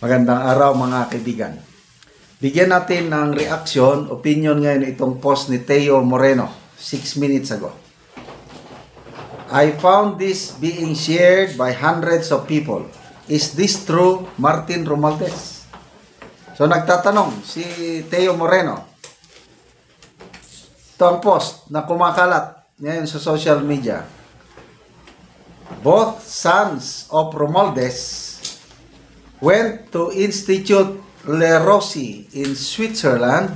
Magandang araw mga kaibigan. Bigyan natin ng reaction, opinion ngayon itong post ni Teo Moreno 6 minutes ago. I found this being shared by hundreds of people. Is this true, Martin Romualdez? So nagtatanong si Teo Moreno. Ito ang post na kumakalat ngayon sa social media. Both sons of Romualdez went to Institut Le Rossi in Switzerland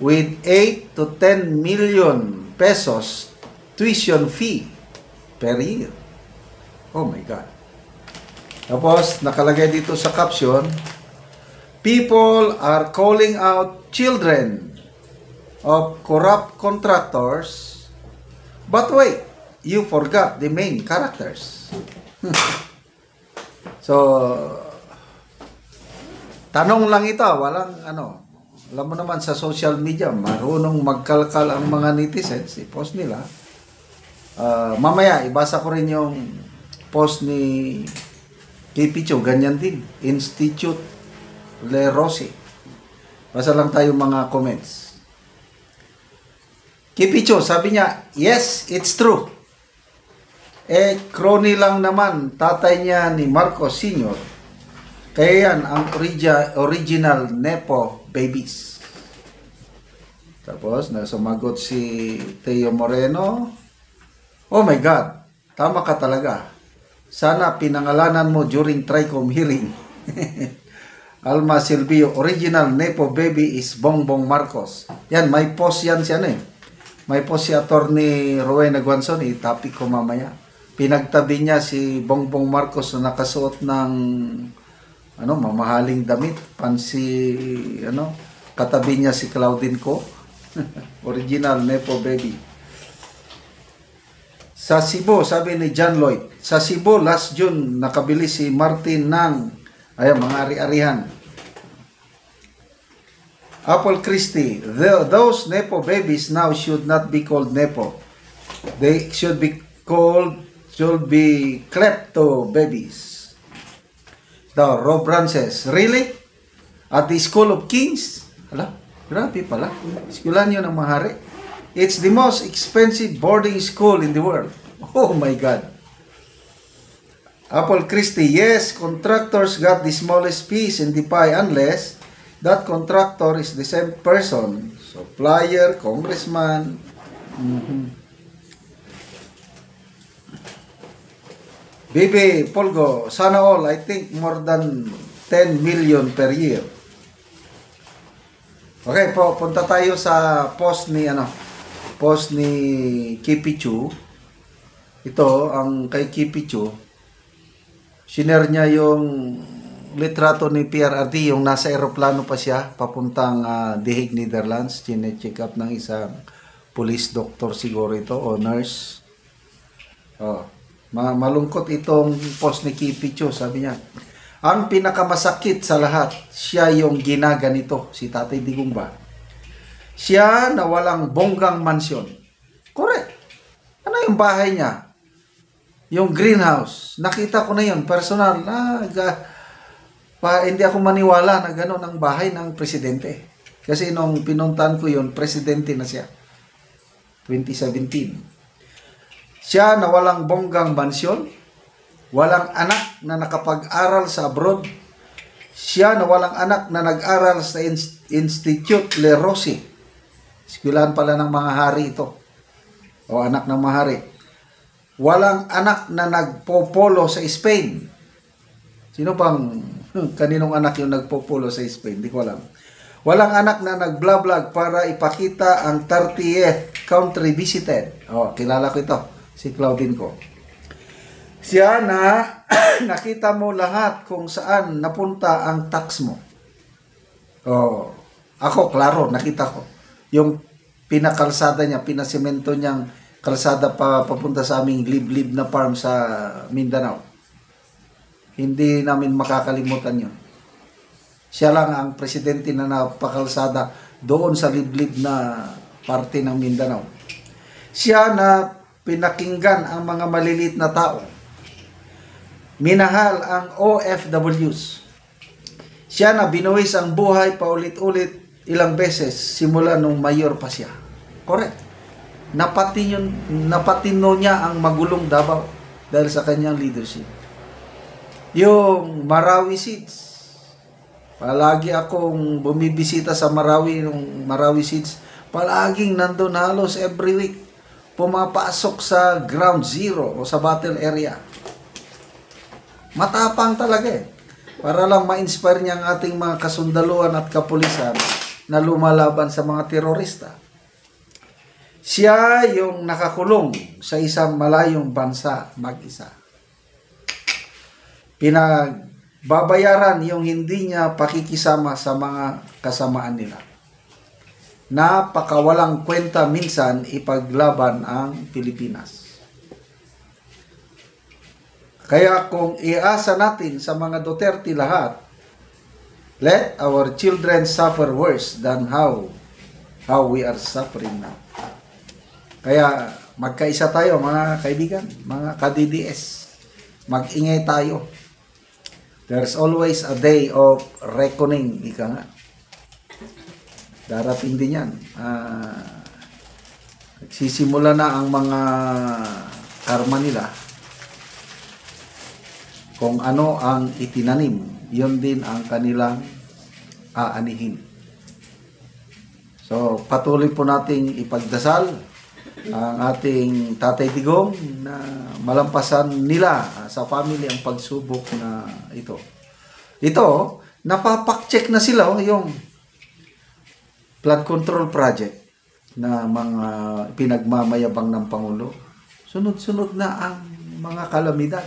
with 8 to 10 million pesos tuition fee per year. Oh my God. Tapos, nakalagay dito sa caption, people are calling out children of corrupt contractors, but wait, you forgot the main characters. So, tanong lang ito, walang alam mo naman sa social media, marunong magkalkal ang mga netizens, i-post nila. Mamaya, ibasa ko rin yung post ni Kipicho, ganyan din, Institut Le Rossi. Basa lang tayo mga comments. Kipicho, sabi niya, yes, it's true. Crony lang naman, tatay niya ni Marcos Sr., kaya yan ang original Nepo babies. Tapos, nasumagot si Teo Moreno. Oh my God, tama ka talaga. Sana pinangalanan mo during TRICOM hearing. Alma Silvio, original Nepo baby is Bongbong Marcos. Yan, may post yan siya May post si Attorney Rowena Guanzon, topic ko mamaya. Pinagtabi niya si Bongbong Marcos na nakasuot ng mamahaling damit, katabi niya si Claudine Co. Original Nepo baby. Sa Cebu, sabi ni John Lloyd, sa Cebu last June nakabili si Martin ng mga ari-arihan. Apple Christie, those Nepo babies now should not be called Nepo. They should be klepto babies. Rob Frances, really? At the School of Kings? Grabe pala. Eskulan yun ng mahari. It's the most expensive boarding school in the world. Oh my God. Apple Christie, yes, contractors got the smallest piece in the pie unless that contractor is the same person. Supplier, congressman. Bibi Polgo, sana all, I think more than 10 million per year. Okay po, punta tayo sa post ni Kipicho. Ito, ang kay Kipicho, share niya yung litrato ni PRRD, yung nasa eroplano pa siya, papuntang The Hague, Netherlands. Chine-check up ng isang police doctor siguro ito, o nurse. Malungkot itong post ni Kipicho, sabi niya. Ang pinakamasakit sa lahat, siya yung ginaganito, si Tatay Digong ba? Siya na walang bonggang mansyon. Correct. Ano yung bahay niya? Yung greenhouse. Nakita ko na yun, personal. Hindi ako maniwala na gano'n ang bahay ng presidente. Kasi nung pinuntahan ko yun, presidente na siya. 2017. Siya na walang bonggang mansyon, walang anak na nakapag-aral sa abroad, siya na walang anak na nag-aral sa Institut Le Rossi. Eskwelahan pala ng mga hari ito. O anak ng mga hari. Walang anak na nagpopolo sa Spain. Sino pang kaninong anak yung nagpopolo sa Spain? Hindi ko alam. Walang anak na nag-vlog para ipakita ang 30th country visited. Kilala ko ito. Si Claudine Co. Siya na nakita mo lahat kung saan napunta ang tax mo. Ako, klaro, nakita ko. Yung pinakalsada niya, pinasemento niyang kalsada papunta sa aming liblib na farm sa Mindanao. Hindi namin makakalimutan yun. Siya lang ang presidente na napakalsada doon sa liblib na parte ng Mindanao. Siya na pinakinggan ang mga maliliit na tao. Minahal ang OFWs. Siya na binuwis ang buhay paulit-ulit ilang beses simula nung mayor pa siya. Correct. Napatino niya ang magulong Davao dahil sa kanyang leadership. Yung Marawi Seeds, palagi akong bumibisita sa Marawi, nung Marawi Seeds, palaging nandun halos every week, pumapasok sa ground zero o sa battle area. Matapang talaga eh. Para lang ma-inspire niya ang ating mga kasundaluan at kapulisan na lumalaban sa mga terorista. Siya yung nakakulong sa isang malayong bansa mag-isa. Pinagbabayaran yung hindi niya pakikisama sa mga kasamaan nila. Napakawalang kwenta minsan ipaglaban ang Pilipinas. Kaya kung iasa natin sa mga Duterte lahat, let our children suffer worse than how we are suffering now. Kaya magkaisa tayo mga kaibigan, mga ka-DDS. Mag-ingay tayo. There's always a day of reckoning, ika nga. Darating din yan. Nagsisimula na ang mga karma nila. Kung ano ang itinanim, yun din ang kanilang aanihin. So, patuloy po nating ipagdasal ang ating Tatay Digong na malampasan nila sa family ang pagsubok na ito. Ito, napapak-check na sila yung flood control project na mga pinagmamayabang ng Pangulo. Sunod-sunod na ang mga kalamidad.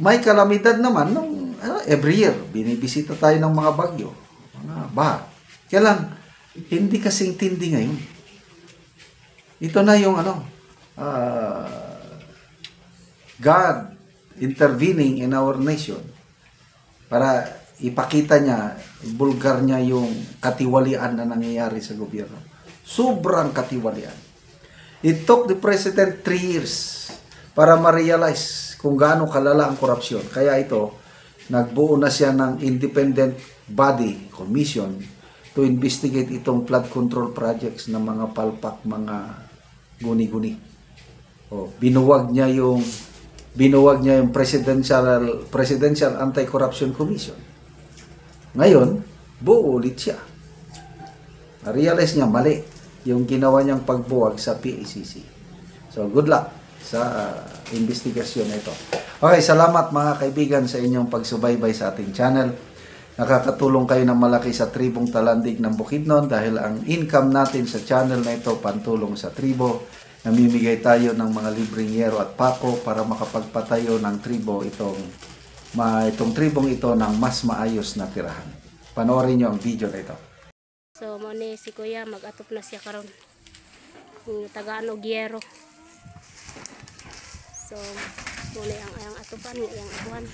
May kalamidad naman nung every year, binibisita tayo ng mga bagyo, mga baha. Kaya lang, hindi kasing tindi ngayon. Ito na yung God intervening in our nation para ipakita niya, bulgar niya yung katiwalian na nangyayari sa gobyerno. Sobrang katiwalian. It took the president 3 years para ma-realize kung gaano kalala ang korupsyon. Kaya ito, nagbuo na siya ng independent body, commission, to investigate itong flood control projects ng mga palpak, mga guni-guni. Binuwag niya yung Presidential Anti-Corruption Commission. Ngayon, buo ulit siya. Na-realize niya mali yung ginawa niyang pagbuwag sa PACC. So, good luck sa investigasyon na ito. Okay, salamat mga kaibigan sa inyong pagsubaybay sa ating channel. Nakakatulong kayo ng malaki sa tribong Talandig ng Bukidnon dahil ang income natin sa channel na ito pantulong sa tribo. Namimigay tayo ng mga libreng yero at pako para makapagpatayo ng tribo itong tribong ito ng mas maayos na tirahan. Panoorin nyo ang video na ito. So, muna si Kuya, mag-atop na siya karon yung Tagalog yero. So, muna ang atupan, yung abuhan.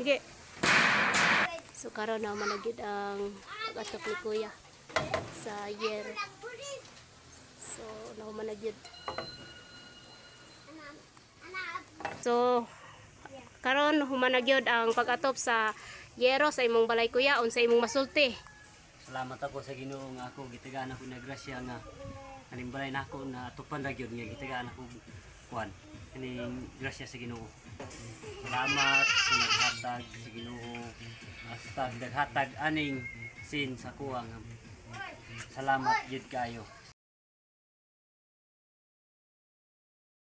Sige. So karon na managid ang pag-atop ni Kuya sa year. So na na gyud. So karon human na gyud ang pag-atop sa yero sa imong balay kuya unsa imong masulti. Salamat ako sa Ginoo nga ako gitagaan ako na grasya nga halimbalay na ako na atupan ra gyud nga gitagaan ako kuan. Kaning grasya sa Ginoo. Salamat sa naghatag sa Ginoo. Hasta naghatag aning sin sa kuha nga. Salamat gyud kayo.